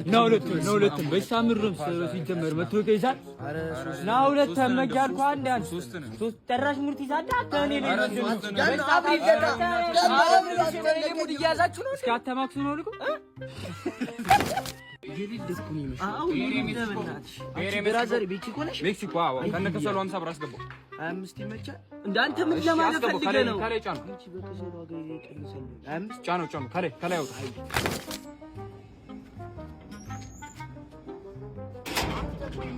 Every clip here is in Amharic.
نولتن بس سامرهم سيجمر متوقع يزال نولتن مجال قان دان سوست تراش مرتي زاد كاني لي مكسيكو واو كان كسلوا 50 براس دبو امست يمچا እንዳንተ ምን ለማለት ፈልገህ ነው ካሬ ጫኑ ጫኑ ካሬ ከላይ አውጣ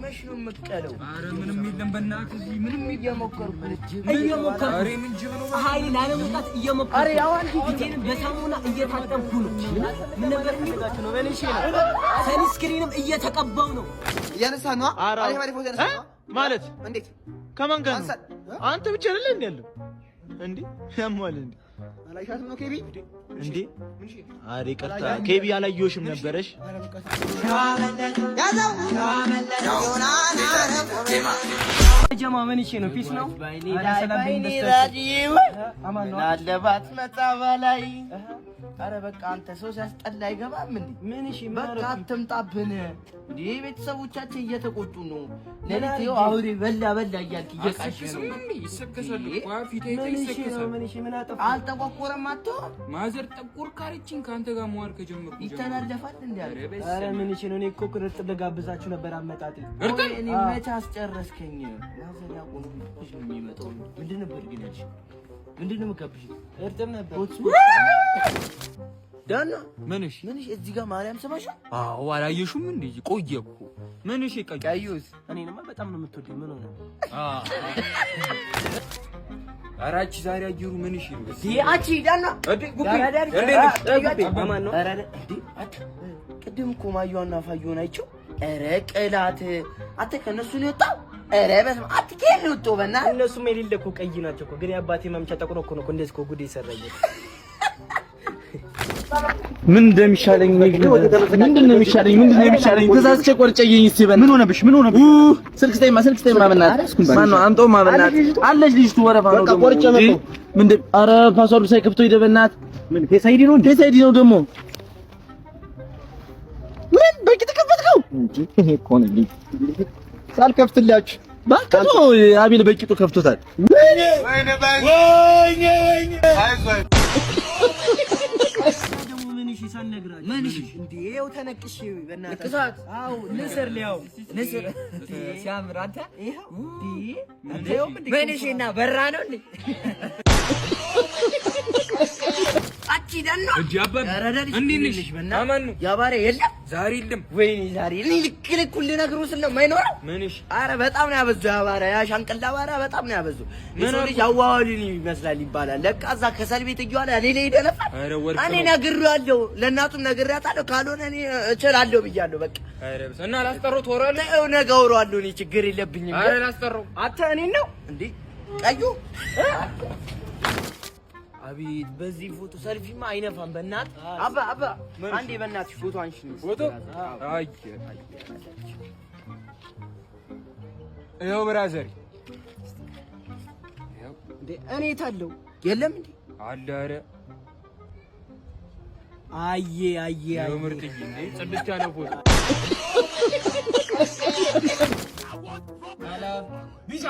ماشي مكلو اره ምንም የለም በእናትህ እዚህ ምንም እየሞከርኩ اره ምን ጅብኑ ሃይል ላለመውጣት እየሞከርኩ اره ያው አንቺ ፊቴን በሳሙና እየታጠብኩ ነው ምን ነበር የሚጋጭ ነው በለሽ ነው ሰንስክሪንም እየተቀባው ነው ያነሳ ነው አሪፍ አሪፍ ወደ ያነሳ ማለት እንዴት ከማን ጋር ነው አንተ ብቻ አይደለ እንዴ ያለው እንዴ ያሟል እንዴ አላይሻት ነው ኬቢ እንዴ አሬ ቀጣ ኬቢ ያላየሽም ነበርሽ ያዛው ጀማ ምን እሺ ነው ፒስ ነው አማን ነው አለባት መጣባላይ አረ በቃ አንተ ሰው ሲያስጠላ አይገባም እንዴ ምን እሺ በቃ አትምጣብን እንዴ ቤተሰቦቻችን እየተቆጡ ነው ለሊት ይው አውሪ በላ እያልክ እየቃሽ ነው ይሰከሰል ቋፊቴ ይሰከሰል ምን እሺ ምን አጠፋ አልተቆቆረም አቶ ማዘር ጠቁር ካርቺን ካንተ ጋር መዋር ከጀመርኩ ይተላለፋል እንዴ አረ ምን እሺ ነው እኔ እኮ ቅርጥ ልጋብዛችሁ ነበር አመጣጤ እኔ መቼ አስጨረስከኝ ማዘር ያቆም ልጅ ነው የሚመጣው ምንድን ነበር ግን ያልሽ ምንድነው መከብሽ እርጥም ነበር ዳና ምንሽ እዚህ ጋር ማርያም ሰማሽ አዎ አላየሽም እንዴ ቆየኩ ምንሽ ቀዩስ እኔንማ በጣም ነው የምትወደኝ ምን ሆነ አራቺ ዛሬ አየሩ ምንሽ ነው አቺ ዳና ጉቢ ማን ነው አረ ቅድም እኮ ማዩና ፋዩን አይቼው አረ ቀላት አተ ከነሱ ነው የወጣው አረ በስመ አትከኝ ነው ተወበና እነሱም የሌለኩ ቀይ ናቸው እኮ ግን ያባቴ ማምቻ ጠቁሮ እኮ ነው እንደዚህ እኮ ጉድ ይሰራኝ ምን እንደሚሻለኝ ምንድነው የሚሻለኝ ተዛዝቼ ቆርጨየኝ ሲበን ምን ሆነብሽ ስልክ ስጠይማ በእናትህ ማን ነው አንጦማ በእናትህ አለሽ ልጅቱ ወረፋ ነው ደግሞ ቆርጨ መጣ ምን አረ ፓስወርድ ሳይከፍቶ ይደበናት ምን ፌሳይዲ ነው ደግሞ ምን በቂ ተከፈትከው እንጂ ይሄ እኮ ነው ልጅ ሳልከፍትላችሁ ባከቶ አቢል በቂጡ ከፍቶታል ወይኔ አይዞህ ደግሞ ምን እሺ ሳልነግራችሁ ምን እሺ እንዴው ተነቅሽ በእናትህ አው ንስር ሊያው ንስር ሲያምር አንተ ይሄው እንዴው ምን እሺና በራ ነው እንዴ አቺ ደና እጃበን እንዴልሽ በእናትህ ያባሬ የለም ዛሬ የለም ወይኔ ዛሬ ልክ ሁሉ ነገሩ ስለማይኖር ምንሽ አረ በጣም ነው ያበዙ ያባሬ ያሻንቀላ ባራ በጣም ነው ያበዙ እሱ ልጅ አዋዋሉኝ ይመስላል ይባላል ለካ እዛ ከሰል ቤት እያለ እኔ ይደለፋል እኔ ነግሬዋለሁ ለእናቱም ነግሬያታለሁ ካልሆነ እኔ እችላለሁ ብያለሁ በቃ አረ እና ላስጠሩት ወራለ ነገውራለሁ እኔ ችግር የለብኝም አረ ላስጠሩ አታ እኔ ነው እንዴ ቀዩ አቤት በዚህ ፎቶ ሰልፊማ አይነፋም በእናት አባ አንዴ በእናትሽ ፎቶ አንሺ ፎቶ አይ ብራዘር እንዴ እኔ ታለው የለም እንዴ አለ አረ አየ ምርጥዬ እንዴ ጽድት ያለ ፎቶ አላ ቢዛ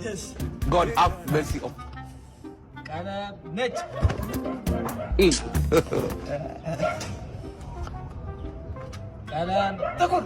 Yes. God have mercy on. Kana net. In. Kana takut.